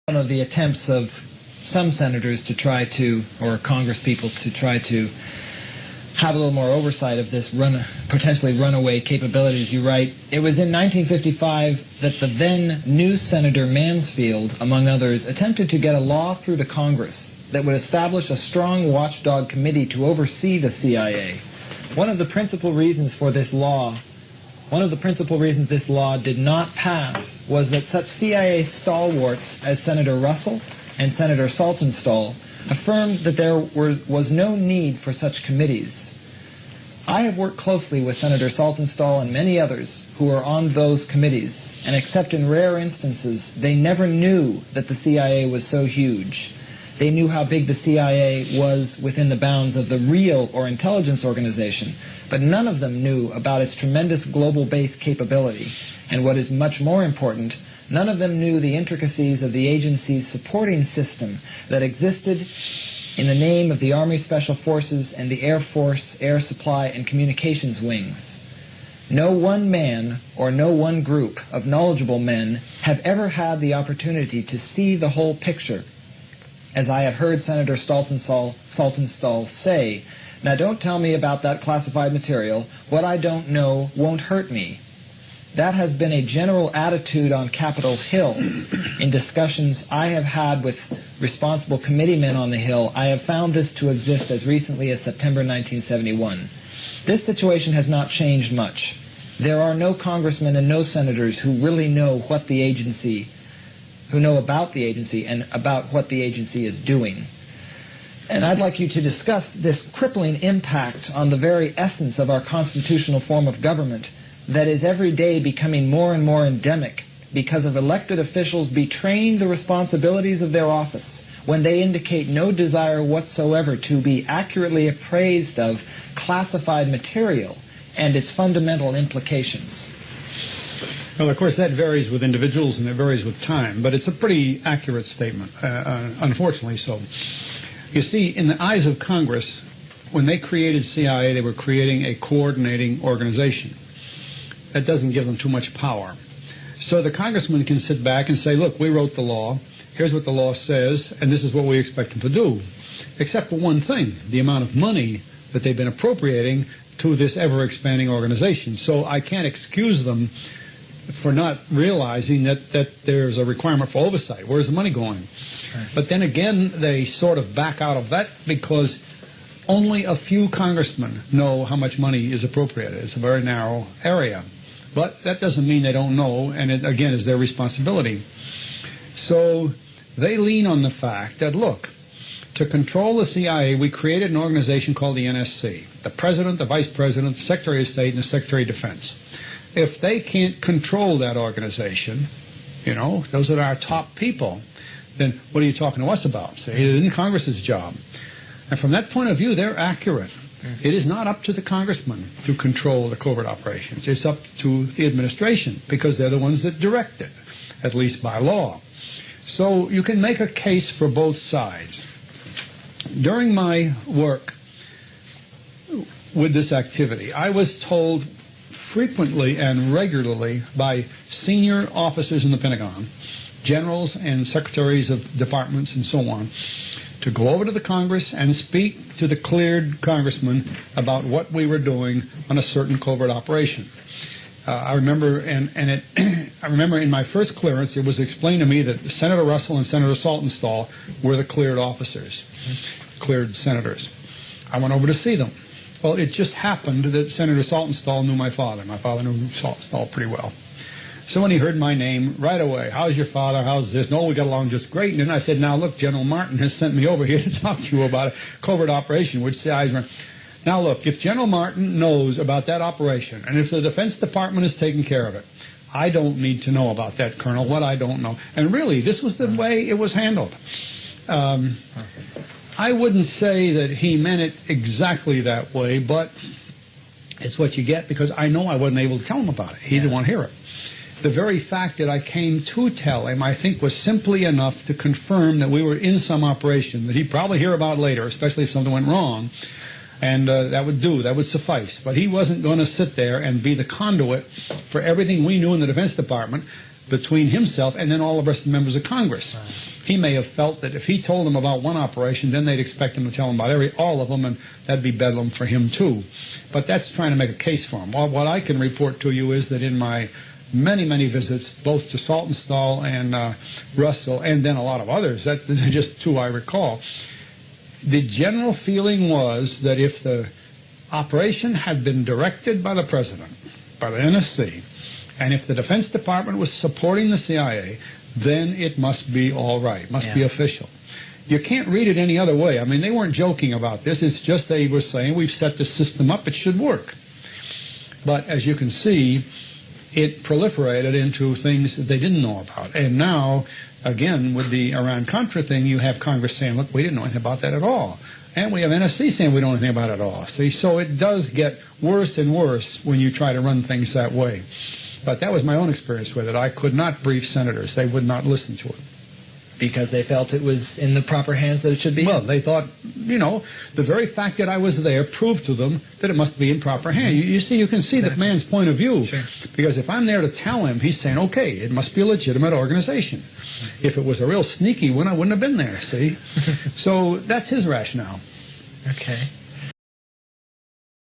one of the attempts of some senators to try to, or Congress people to try to have a little more oversight of this potentially runaway capabilities. You write, it was in 1955 that the then new Senator Mansfield, among others, attempted to get a law through the Congress that would establish a strong watchdog committee to oversee the CIA. One of the principal reasons this law did not pass was that such CIA stalwarts as Senator Russell and Senator Saltonstall affirmed that there was no need for such committees. I have worked closely with Senator Saltonstall and many others who were on those committees, and except in rare instances, they never knew that the CIA was so huge. They knew how big the CIA was within the bounds of the real or intelligence organization, but none of them knew about its tremendous global-based capability. And what is much more important, none of them knew the intricacies of the agency's supporting system that existed in the name of the Army Special Forces and the Air Force Air Supply and Communications Wings. No one man or no one group of knowledgeable men have ever had the opportunity to see the whole picture. As I have heard Senator Saltonstall say, now don't tell me about that classified material. What I don't know won't hurt me. That has been a general attitude on Capitol Hill. In discussions I have had with responsible committeemen on the Hill, I have found this to exist as recently as September 1971. This situation has not changed much. There are no congressmen and no senators who really know about the agency and about what the agency is doing. And I'd like you to discuss this crippling impact on the very essence of our constitutional form of government that is every day becoming more and more endemic because of elected officials betraying the responsibilities of their office when they indicate no desire whatsoever to be accurately appraised of classified material and its fundamental implications. Well, of course, that varies with individuals and it varies with time, but it's a pretty accurate statement, unfortunately so. You see, in the eyes of Congress, when they created CIA, they were creating a coordinating organization. That doesn't give them too much power. So the congressman can sit back and say, look, we wrote the law, here's what the law says, and this is what we expect them to do. Except for one thing, the amount of money that they've been appropriating to this ever-expanding organization. So I can't excuse them for not realizing that there's a requirement for oversight. Where's the money going? Right. But then again, they sort of back out of that because only a few congressmen know how much money is appropriated. It's a very narrow area. But that doesn't mean they don't know, and it, again, is their responsibility. So they lean on the fact that, look, to control the CIA, we created an organization called the NSC. The President, the Vice President, the Secretary of State, and the Secretary of Defense. If they can't control that organization, you know, those are our top people, then what are you talking to us about? Say, it isn't Congress's job. And from that point of view, they're accurate. It is not up to the congressman to control the covert operations. It's up to the administration because they're the ones that direct it, at least by law. So you can make a case for both sides. During my work with this activity, I was told frequently and regularly by senior officers in the Pentagon, generals and secretaries of departments and so on, to go over to the Congress and speak to the cleared congressman about what we were doing on a certain covert operation. I remember, I remember in my first clearance, it was explained to me that Senator Russell and Senator Saltonstall were the cleared officers, cleared senators. I went over to see them. Well, it just happened that Senator Saltonstall knew my father. My father knew Saltonstall pretty well. So when he heard my name, right away, how's your father, how's this? No, we got along just great. And then I said, now look, General Martin has sent me over here to talk to you about a covert operation, which the eyes run. Now look, if General Martin knows about that operation, and if the Defense Department is taking care of it, I don't need to know about that, Colonel, what I don't know. And really, this was the way it was handled. I wouldn't say that he meant it exactly that way, but it's what you get because I know I wasn't able to tell him about it. He didn't want to hear it. The very fact that I came to tell him, I think, was simply enough to confirm that we were in some operation that he'd probably hear about later, especially if something went wrong. And that would suffice. But he wasn't going to sit there and be the conduit for everything we knew in the Defense Department between himself and then all the rest of the members of Congress. Right. He may have felt that if he told them about one operation, then they'd expect him to tell them about all of them, and that'd be bedlam for him too. But that's trying to make a case for him. Well, what I can report to you is that in my many, many visits, both to Saltonstall and Russell, and then a lot of others, that's just two I recall, the general feeling was that if the operation had been directed by the President, by the NSC, and if the Defense Department was supporting the CIA, then it must be all right, must be official. You can't read it any other way. I mean, they weren't joking about this. It's just they were saying, we've set the system up, it should work. But as you can see, it proliferated into things that they didn't know about. And now, again, with the Iran-Contra thing, you have Congress saying, look, we didn't know anything about that at all. And we have NSC saying we don't know anything about it at all. See, so it does get worse and worse when you try to run things that way. But that was my own experience with it. I could not brief senators. They would not listen to it. Because they felt it was in the proper hands that it should be? Well, they thought, the very fact that I was there proved to them that it must be in proper hands. You see, you can see that man's point of view. Sure. Because if I'm there to tell him, he's saying, okay, it must be a legitimate organization. If it was a real sneaky one, I wouldn't have been there, see? So that's his rationale. Okay.